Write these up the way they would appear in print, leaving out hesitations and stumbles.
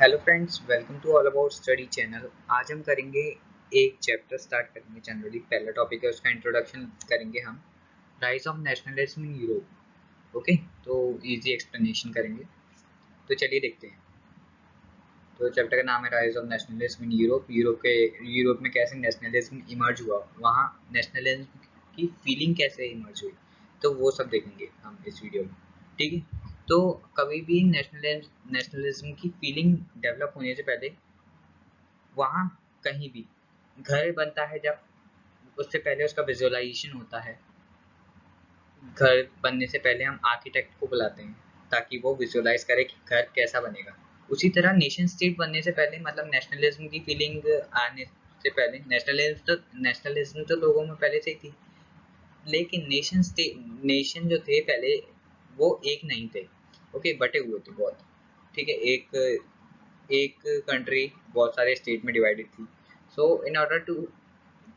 Hello friends, welcome to all about study channel. आज हम करेंगे एक चैप्टर स्टार्ट करेंगे। जनरली पहला टॉपिक है, उसका इंट्रोडक्शन करेंगे हम। Rise of nationalism in Europe. Okay, तो इजी एक्सप्लेनेशन करेंगे। तो चलिए देखते हैं। तो चैप्टर का नाम है rise of nationalism in Europe. Europe में कैसे नेशनलिज्म इमर्ज हुआ, वहाँ नेशनलिज्म की फीलिंग कैसे इमर्ज हुई, तो वो सब देखेंगे हम इस वीडियो में। ठीक है, तो कभी भी नेशनलिज्म की फीलिंग डेवलप होने से पहले वहाँ कहीं भी घर बनता है, जब उससे पहले उसका विजुअलाइजेशन होता है। घर बनने से पहले हम आर्किटेक्ट को बुलाते हैं ताकि वो विजुअलाइज करे कि घर कैसा बनेगा। उसी तरह नेशन स्टेट बनने से पहले, मतलब नेशनलिज्म की फीलिंग आने से पहले, नेशनलिज्म तो लोगों में पहले से ही थी, लेकिन नेशन जो थे पहले वो एक नहीं थे। ओके, बटे हुए थे बहुत। ठीक है, एक एक कंट्री बहुत सारे स्टेट में डिवाइडेड थी। So in order to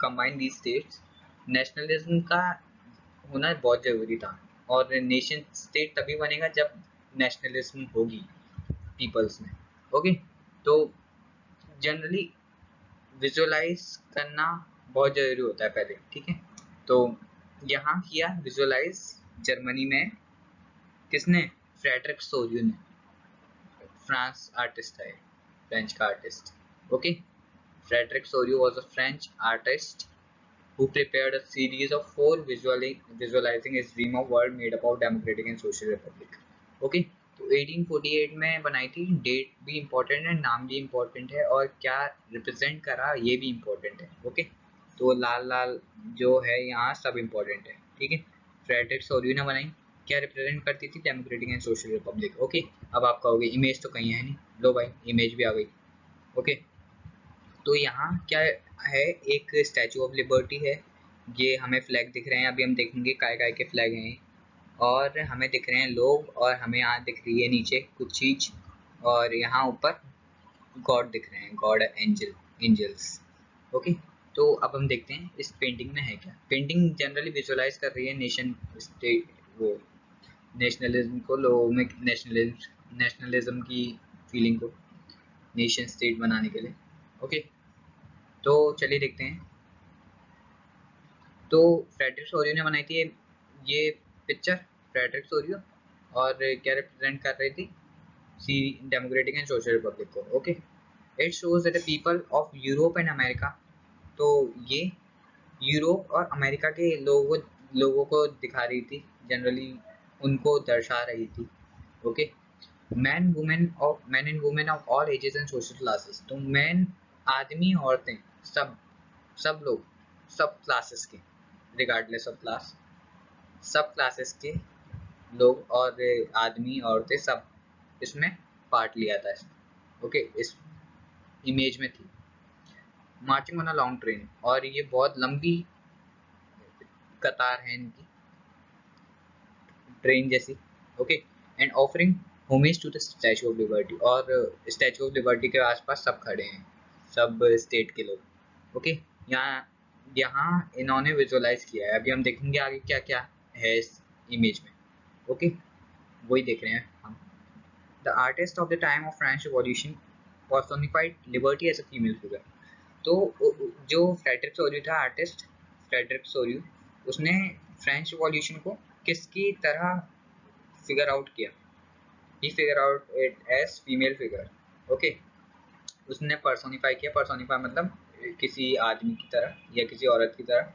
combine these states, nationalism का होना बहुत ज़रूरी था। और नेशन स्टेट तभी बनेगा जब नेशनलिज्म होगी पीपल्स में। ओके, तो जनरली विजुअलाइज करना बहुत ज़रूरी होता है पहले। ठीक है, तो यहाँ किया विजुअलाइज जर्मनी में। किसने? फ्रेडरिक सोरियो ने। फ्रांस आर्टिस्ट है, फ्रेंच का artist. Okay, Frederick Sorio was a French artist who prepared a series of four visualizing his dream of world made up of democratic and social republic. Okay, तो 1848 में बनाई थी। Date भी important है, नाम भी इम्पोर्टेंट है, और क्या रिप्रेजेंट करा ये भी इम्पोर्टेंट है। ओके, तो लाल लाल जो है यहाँ सब इम्पोर्टेंट है। ठीक है, फ्रेडरिक सोरियो ने बनाई। क्या रिप्रेजेंट करती थी? Democratic and social Republic. Okay, अब आप कहोगे इमेज तो कहीं है नहीं। लो भाई, इमेज भी आ गई। ओके, तो यहाँ क्या है, एक स्टैचू ऑफ लिबर्टी है। ये हमें फ्लैग दिख रहे हैं, अभी हम देखेंगे काय काय के फ्लैग हैं। और हमें दिख रहे हैं लोग, और हमें यहाँ दिख रही है नीचे कुछ चीज, और यहाँ ऊपर गॉड दिख रहे हैं, गॉड एंजल्स। ओके, तो अब हम देखते हैं इस पेंटिंग में है क्या। पेंटिंग जनरली विजुअलाइज कर रही है नेशन स्टेट, वो नेशनलिज्म को, लोगों में नेशनलिज्म की फीलिंग को नेशन स्टेट बनाने के लिए। ओके, तो चलिए देखते हैं। तो फ्रेडरिक सोरियो ने बनाई थी ये पिक्चर, फ्रेडरिक सोरियो। और क्या रिप्रेजेंट कर रही थी? सी डेमोक्रेटिक एंड सोशल रिपब्लिक को। Okay, it shows that the people of Europe and America. तो ये यूरोप और अमेरिका के लोगों को दिखा रही थी, जनरली उनको दर्शा रही थी। Okay, man and women of all ages and social classes. तो मैन, आदमी, औरतें, सब सब लोग, सब क्लासेस के, रिगार्डलेस ऑफ क्लास, सब क्लासेस के लोग और आदमी औरतें सब इसमें पार्ट लिया था इसमें। ओके, इस इमेज में थी। Marching on a long train, और ये बहुत लंबी कतार है इनकी, ट्रेन जैसी। Okay, and offering homage to the Statue of Liberty, और स्टैचू ऑफ लिबर्टी के आसपास सब खड़े हैं, सब स्टेट के लोग। ओके, यहाँ यहाँ इन्होंने विजुअलाइज किया है। अभी हम देखेंगे आगे क्या क्या है इस इमेज में। ओके, वही देख रहे हैं हम। The artist of the time of French Revolution personified liberty as a female figure. तो जो फ्रेडरिक सोरियो था, आर्टिस्ट फ्रेडरिक सोरियो, उसने फ्रेंच रिवॉल्यूशन को किसकी तरह फिगर आउट किया? He figure out it as female figure. Okay, उसने personify किया। पर्सोनिफाई मतलब किसी आदमी की तरह या किसी औरत की तरह।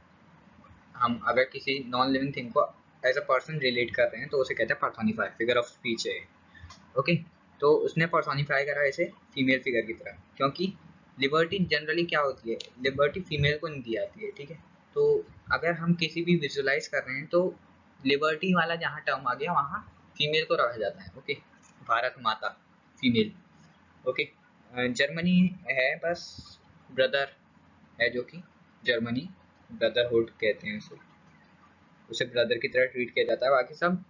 हम अगर किसी नॉन लिविंग थिंग को एज अ पर्सन रिलेट कर रहे हैं तो उसे कहते हैं पर्सोनिफाई, फिगर ऑफ स्पीच है। ओके, तो उसने पर्सोनिफाई करा इसे फीमेल फिगर की तरह, क्योंकि लिबर्टी जनरली क्या होती है, लिबर्टी फीमेल को नहीं दी जाती है। ठीक है, तो अगर हम किसी भी विजुअलाइज कर रहे हैं तो लिबर्टी वाला जहाँ टर्म आ गया वहाँ फीमेल को रखा जाता है। ओके, भारत माता फीमेल। ओके, जर्मनी है बस ब्रदर है, जो कि जर्मनी ब्रदरहुड कहते हैं उसे ब्रदर की तरह ट्रीट किया जाता है। बाकी सब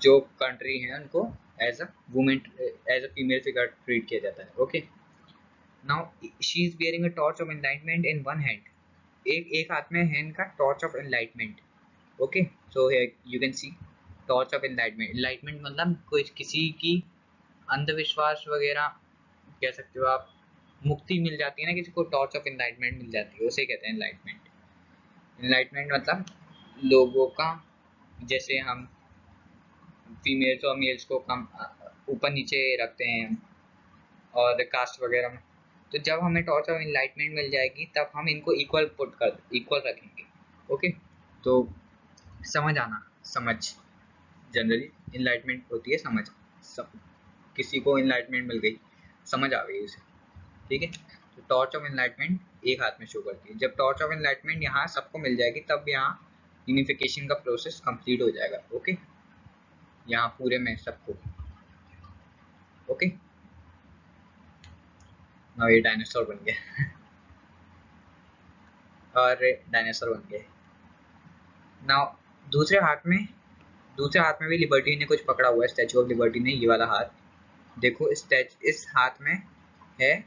जो कंट्री है उनको as a women, as a female figure treat किया जाता है। Okay, now she is bearing a torch of enlightenment in one hand. एक हाथ में है इनका torch of enlightenment. Okay, so you can see torch of enlightenment. Enlightenment मतलब कोई किसी की अंधविश्वास वगैरह कह सकते हो आप, मुक्ति मिल जाती है ना किसी को, टॉर्च ऑफ इनलाइटमेंट मिल जाती है, उसे कहते हैं इनलाइटमेंट। इनलाइटमेंट मतलब लोगों का, जैसे हम फीमेल्स और मेल्स को कम ऊपर नीचे रखते हैं और कास्ट वगैरह में, तो जब हमें टॉर्च ऑफ इनलाइटमेंट मिल जाएगी तब हम इनको इक्वल रखेंगे। ओके, तो समझ आना, समझ, जनरली इनलाइटमेंट होती है समझ, किसी को इनलाइटमेंट मिल गई, समझ आ गई उसे, ठीक है। तो टॉर्च ऑफ इनलाइटमेंट एक हाथ में शो करती है। जब टॉर्च ऑफ इनलाइटमेंट यहाँ सबको मिल जाएगी तब यहाँ यूनिफिकेशन का प्रोसेस कंप्लीट हो जाएगा। ओके, यहाँ पूरे में सबको। ओके, now ये डायनासोर बन गया और डायनासोर बन गए। नाउ दूसरे हाथ में भी लिबर्टी ने कुछ पकड़ा हुआ है, स्टैचू ऑफ लिबर्टी ने, ये वाला हाथ देखो, इस हाथ में है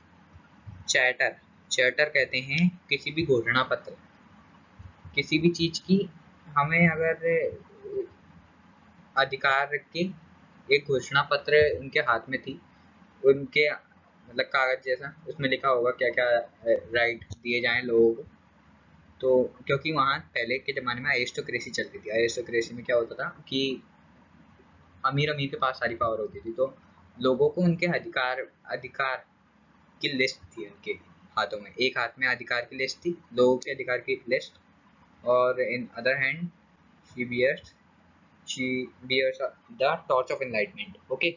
चार्टर। चार्टर कहते हैं किसी भी घोषणा पत्र, किसी भी चीज की हमें अगर अधिकार के, एक घोषणा पत्र उनके हाथ में थी, उनके मतलब कागज जैसा, उसमें लिखा होगा क्या क्या राइट दिए जाएं लोगों को। तो क्योंकि वहाँ पहले के ज़माने में एरिस्टोक्रेसी चलती थी, एरिस्टोक्रेसी में क्या होता था कि अमीर अमीर के पास सारी पावर होती थी, तो लोगों को उनके अधिकार अधिकार की लिस्ट थी उनके हाथों में, एक हाथ में अधिकार की लिस्ट थी, लोगों के अधिकार की लिस्ट, और in other hand she bears the torch of enlightenment. Okay,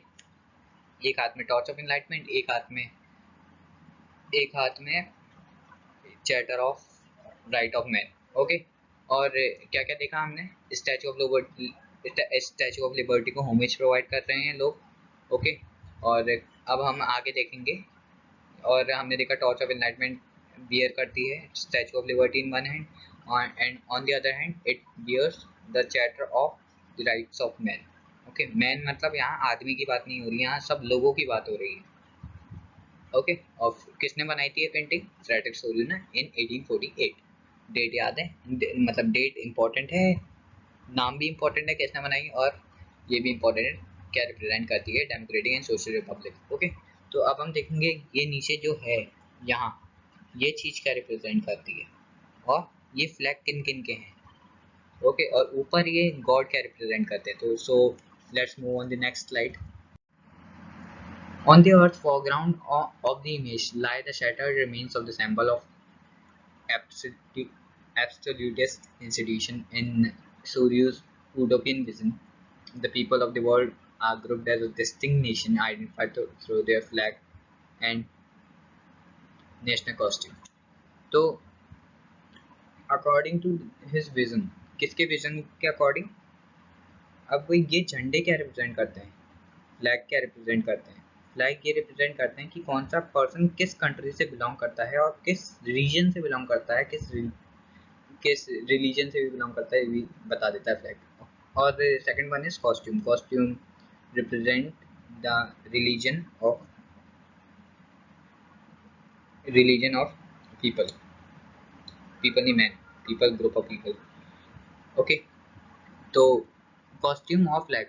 एक हाथ में टॉर्च ऑफ एनलाइटमेंट, एक हाथ में charter of right of man. Okay, और क्या क्या देखा हमने, स्टैचू ऑफ लिबर्टी को होमेज प्रोवाइड कर रहे हैं लोग। ओके, और अब हम आगे देखेंगे, और हमने देखा टॉर्च ऑफ एनलाइटमेंट बियर करती है Statue of Liberty in one hand, and on the other hand it bears the charter of the rights of man. Okay, man मतलब यहाँ आदमी की बात नहीं हो रही, यहाँ सब लोगों की बात हो रही है। ओके, और किसने बनाई थी ये पेंटिंग, फ्रेडरिक सोल्यूना इन 1848। डेट याद है, मतलब डेट इम्पोर्टेंट है, नाम भी इम्पोर्टेंट है किसने बनाई, और ये भी इम्पोर्टेंट है क्या रिप्रेजेंट करती है, democratic and social Republic. Okay, तो अब हम देखेंगे ये नीचे जो है यहाँ, ये चीज़ क्या रिप्रेजेंट करती है, और ये फ्लैग किन किन के हैं। ओके, और ऊपर ये गॉड क्या रिप्रेजेंट करते हैं। तो so let's move on the next slide. On the earth foreground of the image lie the shattered remains of the symbol of absolutist institution. In Suryu's utopian vision, the people of the world are grouped as a distinct nation identified through their flag and national costume. तो according to his vision, किसके vision के according, अब ये झंडे क्या represent करते हैं, flag क्या रिप्रेजेंट करते हैं, फ्लैग ये रिप्रेजेंट करते हैं कि कौन सा पर्सन किस कंट्री से बिलोंग करता है और किस रीजन से बिलोंग करता है, किस रिलीजन से भी बिलोंग करता है, ये भी बता देता है फ्लैग। और second one is costume. Costume represent the religion of people, people नहीं man, people group of people. Okay, तो कॉस्ट्यूम और फ्लैग,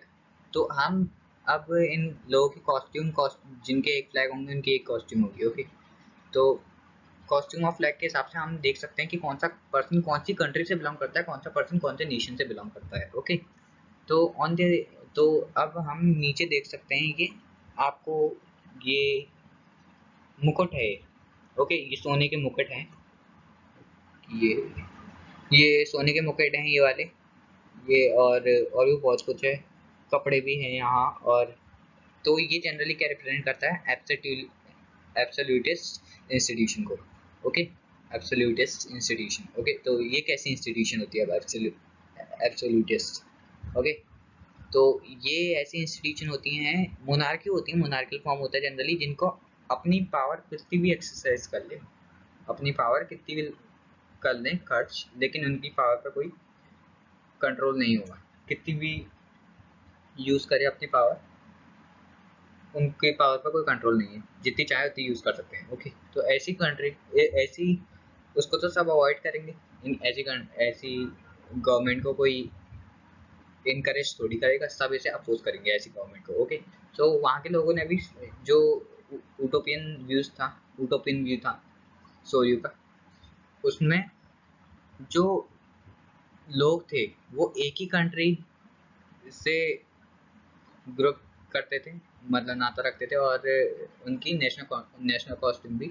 तो हम अब इन लोगों के कॉस्ट्यूम जिनके एक फ्लैग होंगे उनकी एक कॉस्ट्यूम होगी। ओके, तो कॉस्ट्यूम और फ्लैग के हिसाब से हम देख सकते हैं कि कौन सा पर्सन कौन सी कंट्री से बिलोंग करता है, कौन सा पर्सन कौन से नेशन से बिलोंग करता है। ओके, तो तो अब हम नीचे देख सकते हैं, ये आपको ये मुकुट है। ओके, ये सोने के मुकुट हैं, ये ये सोने के मुकुट हैं ये वाले, ये और भी बहुत कुछ है, कपड़े भी हैं यहाँ। और तो ये जनरली क्या रिप्रेजेंट करता है, एब्सोल्यूटिस्ट इंस्टीट्यूशन को। Okay, absolutist institution. ओके, तो ये कैसी इंस्टीट्यूशन होती है अब, एब्सोल्यूटिस्ट। ओके, तो ये ऐसी इंस्टीट्यूशन होती हैं, मोनार्की होती है, मोनार्कियल फॉर्म होता है जनरली, जिनको अपनी पावर कितनी भी एक्सरसाइज कर ले, अपनी पावर कितनी भी कर लें खर्च, लेकिन उनकी पावर पर कोई कंट्रोल नहीं होगा, कितनी भी यूज़ करे अपनी पावर, उनके पावर पर कोई कंट्रोल नहीं है, जितनी चाहे उतनी यूज़ कर सकते हैं। ओके, तो ऐसी कंट्री ऐसी उसको तो सब अवॉइड करेंगे, इन ऐसी गवर्नमेंट को कोई इनकरेज थोड़ी करेगा, सब इसे अपोज करेंगे ऐसी गवर्नमेंट को। ओके, तो वहाँ के लोगों ने भी जो यूटोपियन व्यू था सोरियो का, उसमें जो लोग थे वो एक ही कंट्री से ग्रुप करते थे, मतलब नाता रखते थे, और उनकी नेशनल कॉस्ट्यूम भी,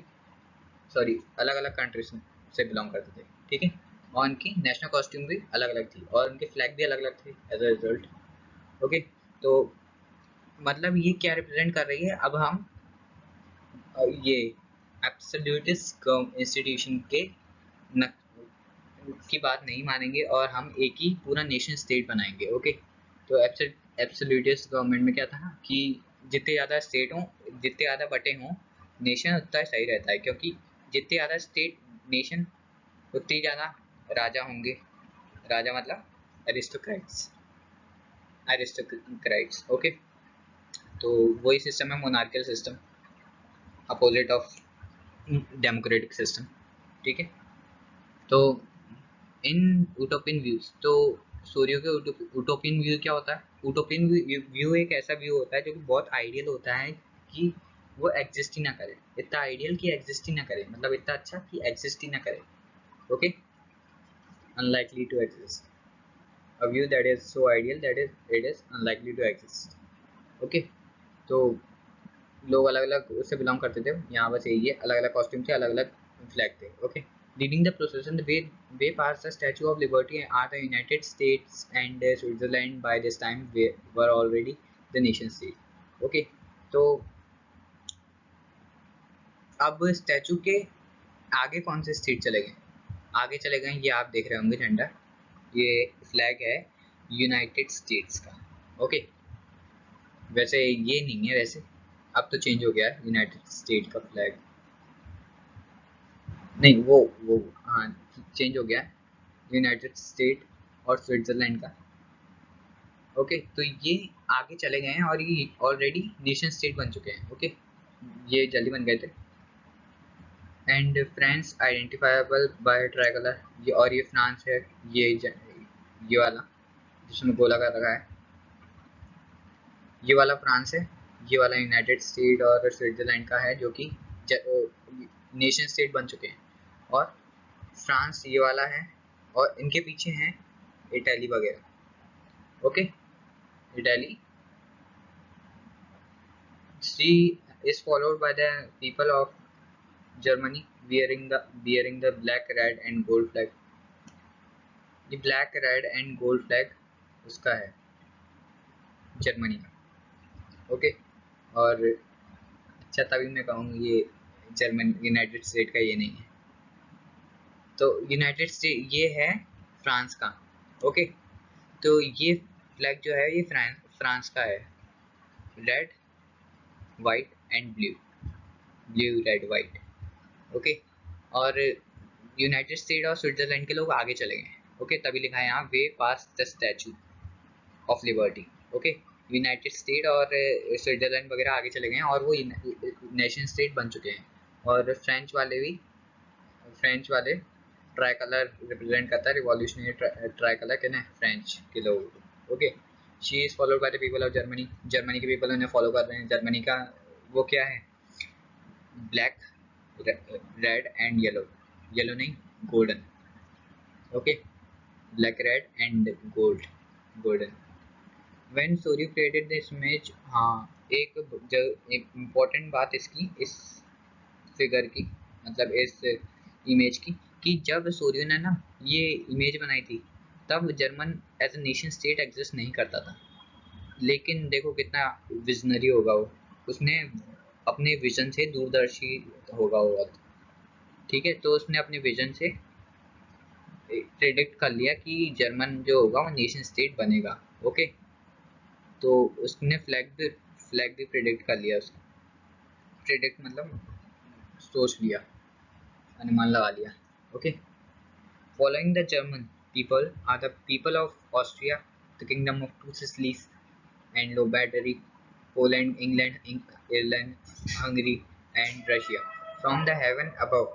सॉरी, अलग अलग कंट्रीज से बिलोंग करते थे, ठीक है, और उनकी नेशनल कॉस्ट्यूम भी अलग अलग थी और उनके फ्लैग भी अलग अलग थे एज अ रिजल्ट। ओके, तो मतलब ये क्या रिप्रेजेंट कर रही है, अब हम ये एब्सोल्यूटिस्ट इंस्टीट्यूशन के न, की बात नहीं मानेंगे और हम एक ही पूरा नेशन स्टेट बनाएंगे। ओके, तो एब्सोल्यूटिस्ट गवर्नमेंट में क्या था कि जितने ज़्यादा स्टेट हों, जितने ज़्यादा बटे हों नेशन, उतना सही रहता है, क्योंकि जितने ज़्यादा स्टेट नेशन उतनी ज़्यादा राजा होंगे। राजा मतलब एरिस्टोक्रेट्स। ओके, तो वही सिस्टम है monarchial system, opposite of democratic system, ठीक है। तो इन यूटोपियन व्यूज, तो सूर्य के यूटोपियन व्यू क्या होता है? यूटोपियन व्यू एक ऐसा व्यू होता है जो कि बहुत आइडियल होता है कि वो एग्जिस्ट ही ना करे, इतना आइडियल कि एग्जिस्ट ही ना करे, मतलब इतना अच्छा कि एग्जिस्ट ही ना करे। Okay, unlikely to exist, a view that is so ideal that it is unlikely to exist। Okay, तो लोग अलग अलग उससे बिलोंग करते थे, यहाँ बस यही है, अलग अलग कॉस्ट्यूम थे, अलग अलग फ्लैग थे। Okay, leading the procession they pass the Statue of Liberty are the United States and Switzerland by this time were already the nation state. Okay, तो अब स्टैचू के आगे कौन से स्टेट चले गए? आगे चले गए, ये आप देख रहे होंगे झंडा, ये फ्लैग है यूनाइटेड स्टेट्स का। ओके, वैसे ये नहीं है, वैसे अब तो चेंज हो गया है यूनाइटेड स्टेट का फ्लैग, नहीं वो हाँ, चेंज हो गया है यूनाइटेड स्टेट और स्विट्जरलैंड का। ओके, तो ये आगे चले गए हैं और ये ऑलरेडी नेशन स्टेट बन चुके हैं। ओके, ये जल्दी बन गए थे। And France identifiable by tricolour, ये, और ये फ्रांस है, ये वाला जिसमें गोला कर रखा है, ये वाला फ्रांस है, ये वाला यूनाइटेड स्टेट और स्विट्जरलैंड का है, जो कि नेशन स्टेट बन चुके हैं। और फ्रांस ये वाला है, और इनके पीछे हैं इटली वगैरह। Okay, Italy see is followed by the people of Germany wearing the black, red and gold flag। ये black, red and gold flag उसका है, जर्मनी का। ओके, और अच्छा, तभी मैं कहूँगा ये जर्मन यूनाइटेड स्टेट का ये नहीं है, तो यूनाइटेड स्टेट ये है फ्रांस का। ओके, तो ये फ्लैग जो है ये फ्रांस का है, red white and blue, blue red white. Okay, और यूनाइटेड स्टेट और स्विट्जरलैंड के लोग आगे चले गए। ओके, तभी लिखा है यहाँ वे pass the Statue of Liberty. Okay, United State और स्विट्जरलैंड वगैरह आगे चले गए हैं और वो नेशन स्टेट बन चुके हैं। और फ्रेंच वाले ट्राई कलर रिप्रेजेंट करता है, रिवॉल्यूशनरी ट्राई कलर के ना फ्रेंच के लोग। Okay, she is followed by the people of Germany, Germany के पीपल उन्हें फॉलो कर रहे हैं। जर्मनी का वो क्या है? Black, red and yellow, yellow नहीं, golden. Okay, black, red and golden. When Sorrieu created this image, हाँ, एक इम्पोर्टेंट बात इसकी, इस फिगर की, मतलब इस इमेज की, कि जब सूर्य ने ना ये इमेज बनाई थी तब German as a nation state exist नहीं करता था। लेकिन देखो कितना विजनरी होगा वो, उसने अपने विजन से दूरदर्शी होगा वो, ठीक है, तो उसने अपने विजन से प्रेडिक्ट कर लिया कि जर्मन जो होगा वो नेशन स्टेट बनेगा। ओके, तो उसने फ्लैग भी प्रेडिक्ट कर लिया, उसका प्रेडिक्ट मतलब सोच लिया, अनुमान लगा लिया। Okay, following the German people are the people of Austria, the Kingdom of Two Sicilies and Lombardy, Poland, England, Ireland, Hungary, and Russia. From the heaven above,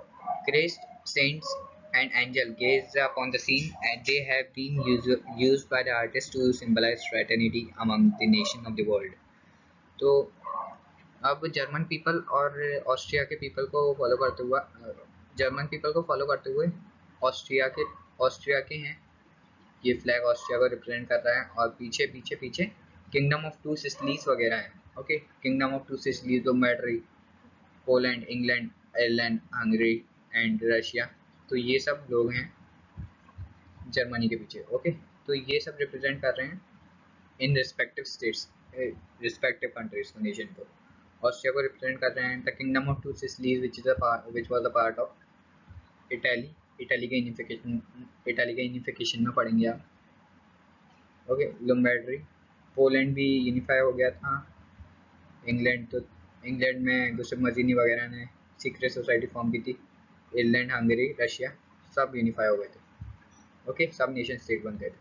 Christ, saints, and angel gaze upon the scene, and they have been used by the artist to symbolize fraternity among the nation of the world. तो अब German people और Austria के people को follow करते हुए Austria के हैं, ये फ्लैग ऑस्ट्रिया को रिप्रेजेंट कर रहा है, और पीछे पीछे पीछे किंगडम ऑफ टू सिसिलीज वगैरह है। Okay, kingdom of two Sicilies, Lombardy, Poland, England, Ireland, Hungary and Russia, तो ये सब लोग हैं जर्मनी के पीछे। ओके, तो ये सब रिप्रेजेंट कर रहे हैं इन रिस्पेक्टिव स्टेट्स, रिस्पेक्टिव कंट्रीज को, नेशन को। ऑस्ट्रिया को रिप्रेजेंट कर रहे हैं the kingdom of two Sicilies which was a part of Italy. Italy के यूनिफिकेशन में पढ़ेंगे आप। ओके, लोम्बार्डी, पोलैंड भी यूनिफाई हो गया था। इंग्लैंड में गुस्ताव मजीनी वगैरह ने सीक्रेट सोसाइटी फॉर्म की थी। आयरलैंड, हंगरी, रशिया सब यूनिफाई हो गए थे। ओके, सब नेशन स्टेट बन गए थे।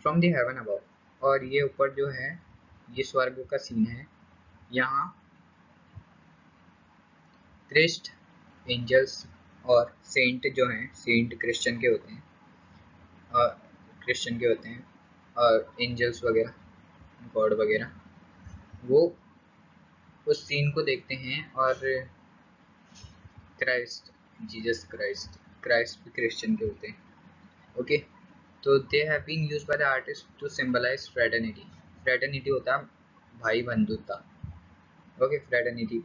फ्रॉम द हेवन अबव, और ये ऊपर जो है ये स्वर्ग का सीन है। यहाँ क्रिस्ट, एंजल्स और सेंट जो हैं, सेंट क्रिश्चियन के होते हैं और एंजल्स वगैरह, गॉड वगैरह, वो उस सीन को देखते हैं। और जीसस क्राइस्ट भी क्रिश्चियन के होते हैं। ओके, तो they have been used by the artist to symbolise fraternity. Fraternity होता है भाई बंधुता। ओके, फ्रेटर्निटी,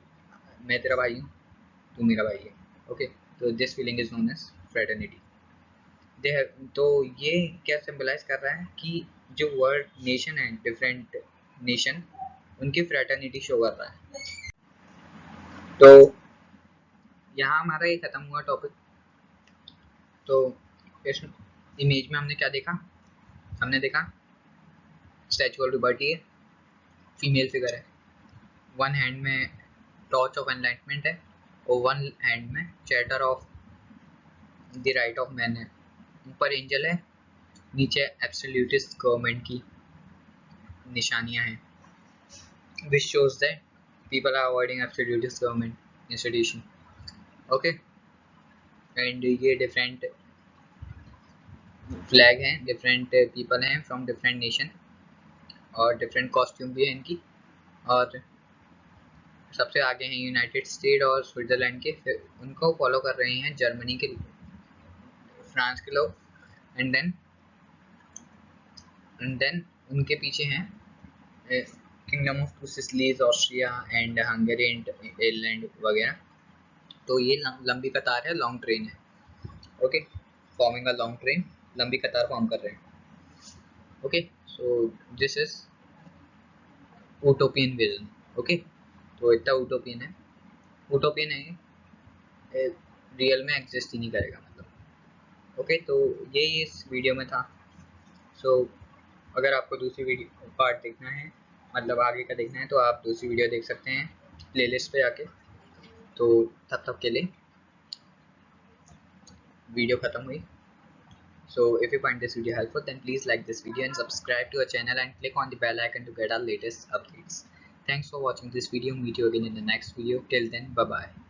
मैं तेरा भाई हूँ, तू मेरा भाई है। ओके, तो this feeling is known as fraternity. तो ये क्या सिंबलाइज कर रहा है कि जो वर्ल्ड नेशन है, डिफरेंट नेशन, उनकी फ्रेटर्निटी शो कर रहा है। तो यहाँ हमारा ये खत्म हुआ टॉपिक। तो इस इमेज में हमने क्या देखा? हमने देखा स्टैचू ऑफ लिबर्टी है, फीमेल फिगर है, वन हैंड में टॉर्च ऑफ एनलाइटमेंट है और वन हैंड में chatter of the right of man है। ऊपर एंजल है, नीचे एब्सोल्यूटिस्ट गवर्नमेंट की निशानियां हैं, which shows that people are avoiding absolutist government institution. Okay, and ये डिफरेंट फ्लैग हैं, डिफरेंट पीपल हैं फ्रॉम डिफरेंट नेशन, और डिफरेंट कॉस्ट्यूम भी है इनकी। और सबसे आगे हैं यूनाइटेड स्टेट और स्विट्जरलैंड के, फिर उनको फॉलो कर रहे हैं जर्मनी के, फ्रांस के लोग, एंड देन उनके पीछे हैं kingdom of two Sicilies, Austria and Hungary and Ireland वगैरह। तो ये लंबी कतार है, लॉन्ग ट्रेन है। Okay, forming a long train, लंबी कतार फॉर्म कर रहे हैं। Okay, so this is utopian vision. Okay, तो इतना यूटोपियन है, रियल में एग्जिस्ट ही नहीं करेगा मतलब। ओके, तो यही इस वीडियो में था। सो अगर आपको दूसरी वीडियो पार्ट देखना है, मतलब आगे का देखना है, तो आप दूसरी वीडियो देख सकते हैं प्लेलिस्ट पे आके। तो तब के लिए वीडियो खत्म हुई। So if you find this video helpful, then please like this video and subscribe to our channel and click on the bell icon to get our latest updates. Thanks for watching this video. Meet you again in the next video. Till then, bye bye.